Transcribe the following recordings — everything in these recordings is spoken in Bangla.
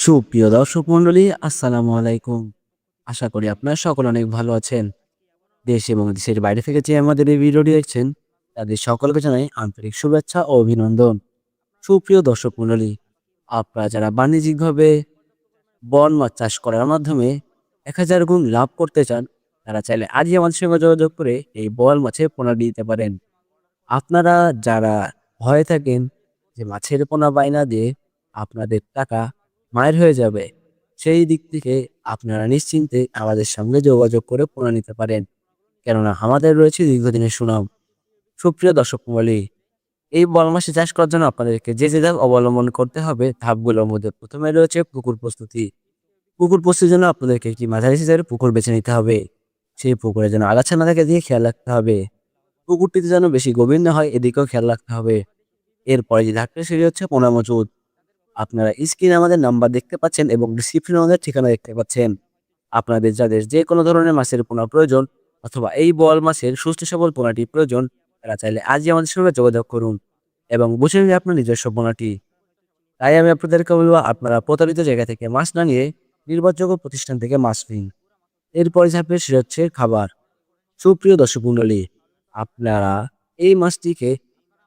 সুপ্রিয় দর্শক মন্ডলী, আসসালামু আলাইকুম। আশা করি আপনারা সকলে অনেক ভালো আছেন। দেশ এবং দেশের বাইরে থেকে যে আমাদের এই ভিডিওটি দেখছেন, তাদের সকলকে জানাই আন্তরিক শুভেচ্ছা ও অভিনন্দন। সুপ্রিয় দর্শক মন্ডলী, আপনারা যারা বাণিজ্যিকভাবে বন মাছ চাষ করার মাধ্যমে ১,০০০ গুণ লাভ করতে চান, তারা চাইলে আজই আমাদের সঙ্গে যোগাযোগ করে এই বোয়াল মাছের পোনা দিতে পারেন। আপনারা যারা ভয়ে থাকেন যে মাছের পোনা বায়না দিয়ে আপনাদের টাকা মায়ের হয়ে যাবে, সেই দিক থেকে আপনারা নিশ্চিন্তে আমাদের সঙ্গে যোগাযোগ করে পোনা নিতে পারেন, কেননা আমাদের রয়েছে দীর্ঘদিনের সুনাম। সুপ্রিয় দর্শক মণ্ডলী, এই বোয়াল মাছ চাষ করার জন্য আপনাদেরকে যে ধাপ অবলম্বন করতে হবে ধাপগুলোর মধ্যে প্রথমে রয়েছে পুকুর প্রস্তুতি। পুকুর প্রস্তুতির জন্য আপনাদেরকে একটি মাঝারি সাইজের পুকুর বেছে নিতে হবে। সেই পুকুরে যেন আগাছা না থাকে দিয়ে খেয়াল রাখতে হবে। পুকুরটিতে যেন বেশি গভীর না হয়, এদিকেও খেয়াল রাখতে হবে। এরপরে যে ধাপটা সেটি হচ্ছে পোনা মজুত। আপনারা স্ক্রিনে আমাদের নাম্বার দেখতে পাচ্ছেন এবং ডিসক্রিপশনে আমাদের ঠিকানা দেখতে পাচ্ছেন। আপনাদের যাদের যে কোনো ধরনের মাছের পোনা প্রয়োজন অথবা এই বোয়াল মাছের সুস্থ সবল পোনাটি প্রয়োজন, তারা চাইলে আজই আমাদের সঙ্গে যোগাযোগ করুন এবং বুঝে নিন আপনার নিজস্ব পোনাটি। তাই আমি আপনাদেরকে বলবো, আপনারা প্রতারিত জায়গা থেকে মাছ না নিয়ে নির্ভরযোগ্য প্রতিষ্ঠান থেকে মাছ নিন। এরপরে ধাপে সেটা হচ্ছে খাবার। সুপ্রিয় দর্শক মণ্ডলী, আপনারা এই মাছটিকে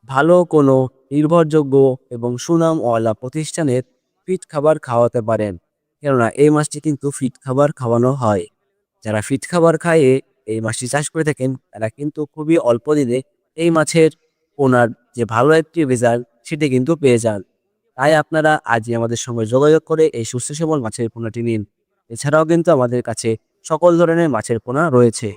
ভালো কোনো নির্ভরযোগ্য এবং সুনামওয়ালা প্রতিষ্ঠানের ফিট খাবার খাওয়াতে পারেন, কেননা এই মাছটি কিন্তু ফিট খাবার খাওয়ানো হয়। যারা ফিট খাবার খাইয়ে এই মাছটি চাষ করে থাকেন, তারা কিন্তু খুবই অল্প দিনে এই মাছের পোনার যে ভালো একটি রেজাল্ট সেটি কিন্তু পেয়ে যান। তাই আপনারা আজই আমাদের সঙ্গে যোগাযোগ করে এই সুস্থ সবল মাছের পোনাটি নিন। এছাড়াও কিন্তু আমাদের কাছে সকল ধরনের মাছের পোনা রয়েছে।